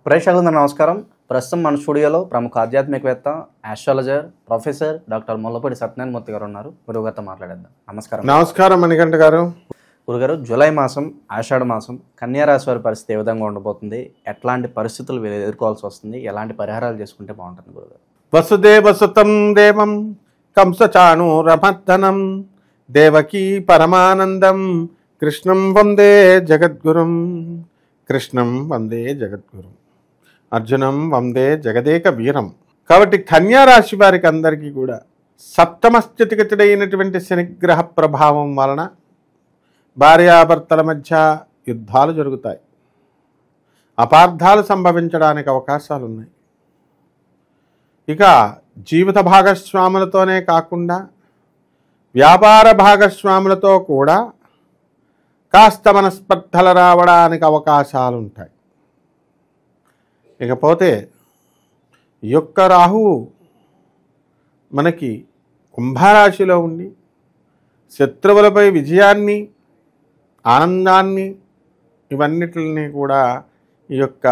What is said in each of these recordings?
ప్రేక్షకులందరూ నమస్కారం. ప్రస్తుతం మన స్టూడియోలో ప్రముఖ ఆధ్యాత్మికవేత్త, astrologer, professor doctor Mullapudi Satyanarayana Murthy garu ఉన్నారు. గురుగారితో మాట్లాడేద్దాం. నమస్కారం. నమస్కారం మణికంఠ గారు. గురుగారు, జూలై మాసం, ఆషాఢ మాసం, కన్యా రాశి వారి పరిస్థితి ఏ విధంగా ఉండబోతుంది? ఎట్లాంటి పరిస్థితులు వీళ్ళు ఎదుర్కోవాల్సి వస్తుంది? ఎలాంటి పరిహారాలు చేసుకుంటే బాగుంటుంది గురుగారు? వసుదేవ సుతం దేవం కంసచాణూరమర్దనం దేవకీ పరమానందం కృష్ణం వందే జగద్గురుం. కృష్ణం వందే జగద్గురుం, అర్జునం వందే జగదేక వీరం. కాబట్టి కన్యా రాశి వారికి అందరికీ కూడా సప్తమ స్థితిగతుడైనటువంటి శనిగ్రహ ప్రభావం వలన భార్యాభర్తల మధ్య యుద్ధాలు జరుగుతాయి, అపార్థాలు సంభవించడానికి అవకాశాలు ఉన్నాయి. ఇక జీవిత భాగస్వాములతోనే కాకుండా వ్యాపార భాగస్వాములతో కూడా కాస్త మనస్పర్ధలు రావడానికి అవకాశాలు ఉంటాయి. ఇకపోతే ఈ యొక్క రాహువు మనకి కుంభరాశిలో ఉండి శత్రువులపై విజయాన్ని, ఆనందాన్ని, ఇవన్నిటిని కూడా ఈ యొక్క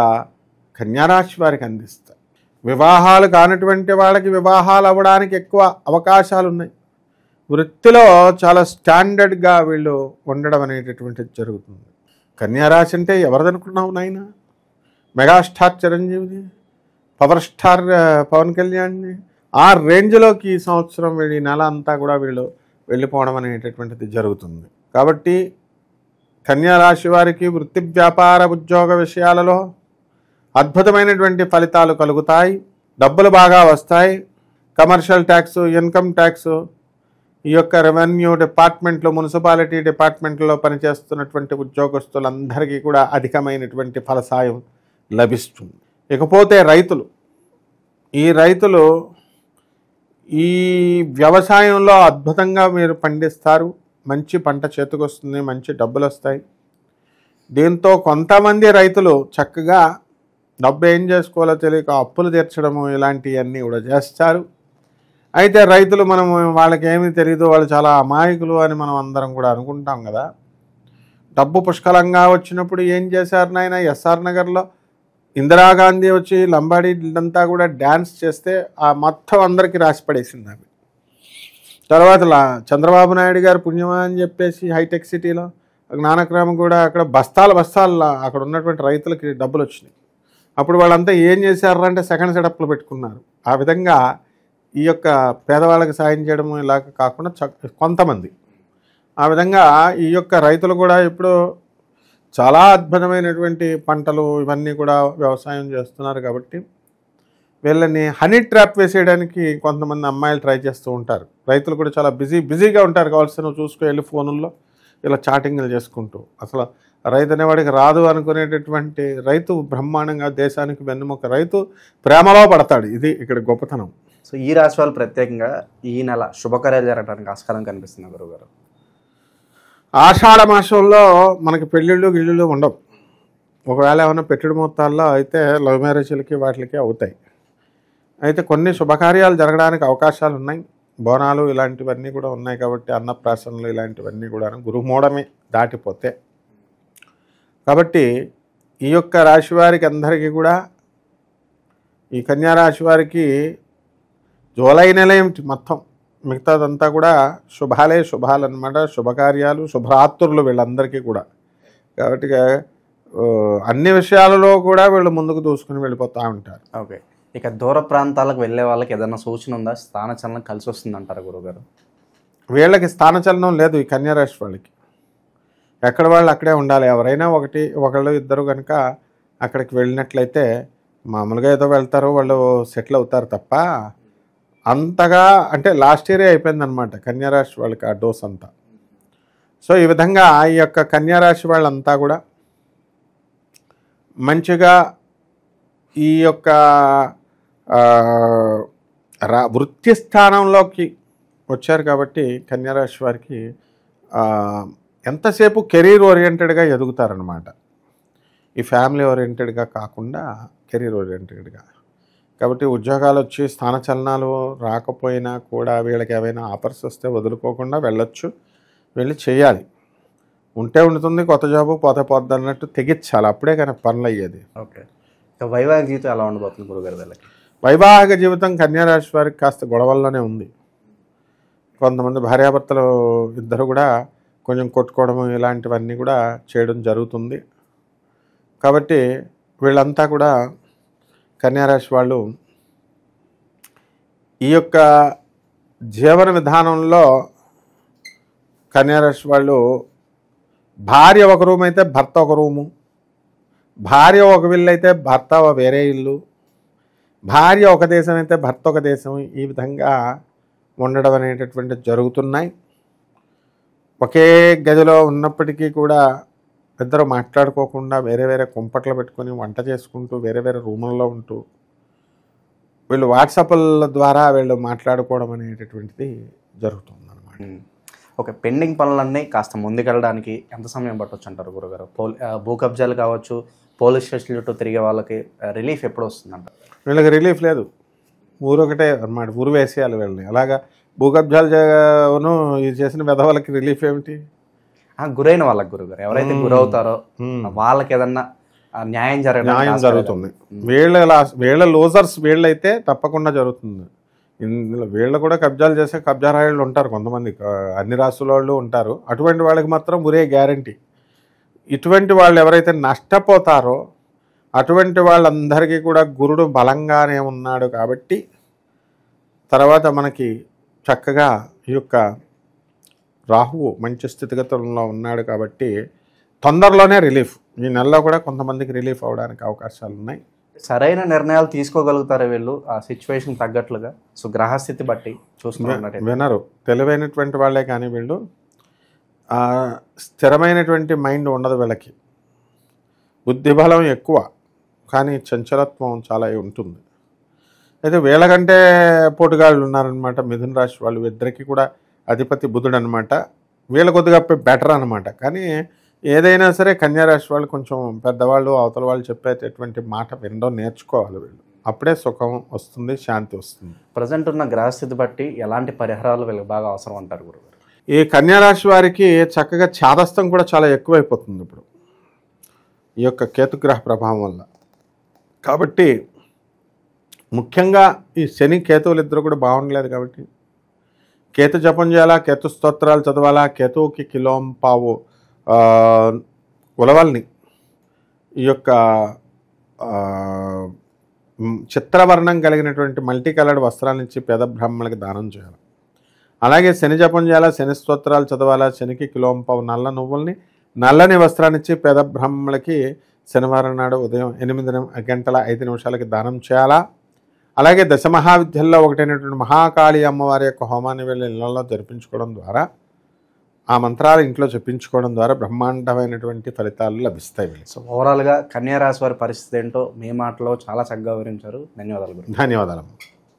కన్యారాశి వారికి అందిస్తాయి. వివాహాలు కానటువంటి వాళ్ళకి వివాహాలు అవ్వడానికి ఎక్కువ అవకాశాలు ఉన్నాయి. వృత్తిలో చాలా స్టాండర్డ్గా వీళ్ళు ఉండడం అనేటటువంటిది జరుగుతుంది. కన్యారాశి అంటే ఎవరిదనుకున్నావు నాయన? మెగాస్టార్ చిరంజీవిది, పవర్ స్టార్ పవన్ కళ్యాణ్ని, ఆ రేంజ్లోకి ఈ సంవత్సరం వీళ్ళు, ఈ నెల అంతా కూడా వీళ్ళు వెళ్ళిపోవడం అనేటటువంటిది జరుగుతుంది. కాబట్టి కన్యారాశి వారికి వృత్తి, వ్యాపార, ఉద్యోగ విషయాలలో అద్భుతమైనటువంటి ఫలితాలు కలుగుతాయి. డబ్బులు బాగా వస్తాయి. కమర్షియల్ ట్యాక్స్, ఇన్కమ్ ట్యాక్స్, ఈ యొక్క రెవెన్యూ డిపార్ట్మెంట్లో, మున్సిపాలిటీ డిపార్ట్మెంట్లో పనిచేస్తున్నటువంటి ఉద్యోగస్తులందరికీ కూడా అధికమైనటువంటి ఫలసాయం లభిస్తుంది. ఇకపోతే రైతులు, ఈ రైతులు ఈ వ్యవసాయంలో అద్భుతంగా మీరు పండిస్తారు. మంచి పంట చేతికొస్తుంది, మంచి డబ్బులు వస్తాయి. దీంతో కొంతమంది రైతులు చక్కగా డబ్బు ఏం చేసుకోవాలో తెలియక అప్పులు తీర్చడము, ఇలాంటివన్నీ కూడా చేస్తారు. అయితే రైతులు, మనం వాళ్ళకి ఏమీ తెలియదు, వాళ్ళు చాలా అమాయకులు అని మనం అందరం కూడా అనుకుంటాం కదా. డబ్బు పుష్కలంగా వచ్చినప్పుడు ఏం చేశారు నాయన? ఎస్ఆర్ నగర్లో ఇందిరాగాంధీ వచ్చి లంబాడీ అంతా కూడా డ్యాన్స్ చేస్తే ఆ మొత్తం అందరికీ రాసి పడేసింది ఆమె. తర్వాత చంద్రబాబు నాయుడు గారు పుణ్యమా అని చెప్పేసి హైటెక్ సిటీలో జ్ఞానక్రమం కూడా అక్కడ బస్తాలు అక్కడ ఉన్నటువంటి రైతులకి డబ్బులు వచ్చినాయి. అప్పుడు వాళ్ళంతా ఏం చేశారంటే సెకండ్ సెటప్లు పెట్టుకున్నారు. ఆ విధంగా ఈ యొక్క పేదవాళ్ళకి సాయం చేయడం ఇలా కాకుండా కొంతమంది ఆ విధంగా ఈ యొక్క రైతులు కూడా ఇప్పుడు చాలా అద్భుతమైనటువంటి పంటలు ఇవన్నీ కూడా వ్యవసాయం చేస్తున్నారు. కాబట్టి వీళ్ళని హనీ ట్రాప్ వేసేయడానికి కొంతమంది అమ్మాయిలు ట్రై చేస్తూ ఉంటారు. రైతులు కూడా చాలా బిజీగా ఉంటారు. కావాల్సిన చూసుకు వెళ్ళి ఫోనుల్లో ఇలా చాటింగ్లు చేసుకుంటూ, అసలు రైతు అనేవాడికి రాదు అనుకునేటటువంటి రైతు బ్రహ్మాండంగా దేశానికి వెన్నుముక. రైతు ప్రేమలో పడతాడు. ఇది ఇక్కడ గొప్పతనం. సో ఈ రాశి వాళ్ళు ప్రత్యేకంగా ఈ నెల శుభకార్యాలు జరగడానికి ఆస్కారం కనిపిస్తుంది గురుగారు. ఆషాఢ మాసంలో మనకి పెళ్ళిళ్ళు గిళ్ళిళ్ళు ఉండవు. ఒకవేళ ఏమైనా పెట్టుడు మొత్తాల్లో అయితే లవ్ మ్యారేజ్లకి వాటికి అవుతాయి. అయితే కొన్ని శుభకార్యాలు జరగడానికి అవకాశాలు ఉన్నాయి. బోనాలు ఇలాంటివన్నీ కూడా ఉన్నాయి. కాబట్టి అన్నప్రాసనలు ఇలాంటివన్నీ కూడా గురుమూఢమే దాటిపోతే. కాబట్టి ఈ యొక్క రాశి వారికి అందరికీ కూడా, ఈ కన్యారాశి వారికి జూలై నెల ఏమిటి మొత్తం మిగతాదంతా కూడా శుభాలు అన్నమాట. శుభకార్యాలు, శుభరాత్రులు వీళ్ళందరికీ కూడా. కాబట్టి అన్ని విషయాలలో కూడా వీళ్ళు ముందుకు దూసుకుని వెళ్ళిపోతూ ఉంటారు. ఓకే, ఇక దూర ప్రాంతాలకు వెళ్ళే వాళ్ళకి ఏదైనా సూచన ఉందా? స్థానచలనం కలిసి వస్తుంది అంటారా గురుగారు? వీళ్ళకి స్థానచలనం లేదు. ఈ కన్యారాశి వాళ్ళకి ఎక్కడ వాళ్ళు అక్కడే ఉండాలి. ఎవరైనా ఒకళ్ళు ఇద్దరు కనుక అక్కడికి వెళ్ళినట్లయితే మామూలుగా ఏదో వెళ్తారు, వాళ్ళు సెటిల్ అవుతారు తప్ప అంతగా, అంటే లాస్ట్ ఇయరే అయిపోయిందనమాట కన్యారాశి వాళ్ళకి ఆ డోస్ అంతా. సో ఈ విధంగా ఈ యొక్క కన్యారాశి వాళ్ళంతా కూడా మంచిగా ఈ యొక్క వృత్తి స్థానంలోకి వచ్చారు. కాబట్టి కన్యారాశి వారికి ఎంతసేపు కెరీర్ ఓరియంటెడ్గా ఎదుగుతారనమాట. ఈ ఫ్యామిలీ ఓరియంటెడ్గా కాకుండా కెరీర్ ఓరియంటెడ్గా. కాబట్టి ఉద్యోగాలు వచ్చి స్థానచలనాలు రాకపోయినా కూడా వీళ్ళకి ఏమైనా ఆఫర్స్ వస్తే వదులుకోకుండా వెళ్ళొచ్చు, వెళ్ళి చేయాలి. ఉంటే ఉంటుంది కొత్త జాబు, పోతే పోద్ది అన్నట్టు తెగించాలి. అప్పుడే కానీ పనులు అయ్యేది. ఓకే. ఇక వైవాహిక జీవితం ఎలా ఉండబోతుంది గురుగారు వీళ్ళకి? వైవాహిక జీవితం కన్యారాశి వారికి కాస్త గొడవల్లోనే ఉంది. కొంతమంది భార్యాభర్తలు ఇద్దరు కూడా కొంచెం కొట్టుకోవడం ఇలాంటివన్నీ కూడా చేయడం జరుగుతుంది. కాబట్టి వీళ్ళంతా కూడా కన్యారాశి వాళ్ళు ఈ యొక్క జీవన విధానంలో కన్యారాశి వాళ్ళు భార్య ఒక రూమ్ అయితే భర్త ఒక రూము, భార్య ఒక ఇల్లు అయితే భర్త వేరే ఇల్లు, భార్య ఒక దేశం అయితే భర్త ఒక దేశం, ఈ విధంగా ఉండడం అనేటటువంటిది జరుగుతున్నాయి. ఒకే గదిలో ఉన్నప్పటికీ కూడా ఇద్దరు మాట్లాడుకోకుండా వేరే వేరే కుంపట్లు పెట్టుకొని వంట చేసుకుంటూ వేరే వేరే రూముల్లో ఉంటూ వీళ్ళు వాట్సాప్ల ద్వారా వీళ్ళు మాట్లాడుకోవడం అనేటటువంటిది జరుగుతుందన్నమాట. ఓకే, పెండింగ్ పనులన్నీ కాస్త ముందుకెళ్ళడానికి ఎంత సమయం పట్టవచ్చు అంటారు గురుగారు? భూ కబ్జాలు కావచ్చు, పోలీస్ స్టేషన్ చుట్టూ తిరిగే వాళ్ళకి రిలీఫ్ ఎప్పుడు వస్తుందంట? వీళ్ళకి రిలీఫ్ లేదు, ఊరు ఒకటే అన్నమాట, ఊరు వేసేయాలి వీళ్ళని. అలాగా భూ కబ్జాలు ఇది చేసిన విధవాళ్ళకి రిలీఫ్ ఏమిటి? గురైన వాళ్ళకి గురుగారు, ఎవరైతే గురవుతారో వాళ్ళకి ఏదన్నా న్యాయం జరుగుతుంది. వీళ్ళ లూజర్స్ వీళ్ళైతే తప్పకుండా జరుగుతుంది. ఇందులో వీళ్ళు కూడా కబ్జాలు చేసే కబ్జా రాయుళ్ళు ఉంటారు, కొంతమంది అన్ని రాష్ట్రాల వాళ్ళు ఉంటారు. అటువంటి వాళ్ళకి మాత్రం ఒరే గ్యారంటీ. ఇటువంటి వాళ్ళు ఎవరైతే నష్టపోతారో అటువంటి వాళ్ళందరికీ కూడా గురుడు బలంగానే ఉన్నాడు. కాబట్టి తర్వాత మనకి చక్కగా ఈ యొక్క రాహువు మంచి స్థితిగతుల్లో ఉన్నాడు. కాబట్టి తొందరలోనే రిలీఫ్, ఈ నెలలో కూడా కొంతమందికి రిలీఫ్ అవడానికి అవకాశాలు ఉన్నాయి. సరైన నిర్ణయాలు తీసుకోగలుగుతారు వీళ్ళు ఆ సిచ్యువేషన్ తగ్గట్లుగా? సో గ్రహస్థితి బట్టి చూసుకున్నట్టు వినరు, తెలివైనటువంటి వాళ్ళే, కానీ వీళ్ళు స్థిరమైనటువంటి మైండ్ ఉండదు వీళ్ళకి. బుద్ధిబలం ఎక్కువ కానీ చంచలత్వం చాలా ఉంటుంది. అయితే వీళ్ళకంటే పోటుగాళ్ళు ఉన్నారనమాట మిథున రాశి వాళ్ళు. ఇద్దరికి కూడా అధిపతి బుధుడు అనమాట. వీళ్ళ కొద్దిగా బెటర్ అనమాట. కానీ ఏదైనా సరే కన్యారాశి వాళ్ళు కొంచెం పెద్దవాళ్ళు అవతల వాళ్ళు చెప్పేటటువంటి మాట వినడం నేర్చుకోవాలి వీళ్ళు. అప్పుడే సుఖం వస్తుంది, శాంతి వస్తుంది. ప్రజెంట్ ఉన్న గ్రహస్థితి బట్టి ఎలాంటి పరిహారాలు వీళ్ళకి బాగా అవసరం అంటారు గురుగారు? ఈ కన్యారాశి వారికి చక్కగా చాదస్తం కూడా చాలా ఎక్కువైపోతుంది ఇప్పుడు ఈ యొక్క కేతుగ్రహ ప్రభావం వల్ల. కాబట్టి ముఖ్యంగా ఈ శని కేతువులు ఇద్దరు కూడా బాగుండలేదు. కాబట్టి కేతు జపం చేయాలా, కేతు స్తోత్రాలు చదవాలా, కేతువుకి కిలోంపావు ఉలవల్ని ఈ యొక్క చిత్రవర్ణం కలిగినటువంటి మల్టీ కలర్డ్ వస్త్రాల నుంచి పేద బ్రాహ్మణులకి దానం చేయాలి. అలాగే శని జపం చేయాలా, శని స్తోత్రాలు చదవాలా, శనికి కిలోంపావు నల్ల నువ్వుల్ని నల్లని వస్త్రాన్నిచ్చి పేద బ్రాహ్మణులకి శనివారం నాడు ఉదయం 8:05 దానం చేయాలా. అలాగే దశమహావిద్యల్లో ఒకటైనటువంటి మహాకాళి అమ్మవారి యొక్క హోమాన్ని వెళ్ళి ఇళ్లలో జరిపించుకోవడం ద్వారా, ఆ మంత్రాలు ఇంట్లో చెప్పించుకోవడం ద్వారా బ్రహ్మాండమైనటువంటి ఫలితాలు లభిస్తాయి. సో ఓవరాల్గా కన్యారాశి వారి పరిస్థితి ఏంటో మీ మాటలో చాలా చక్కగా వివరించారు. ధన్యవాదాలు. ధన్యవాదాలు.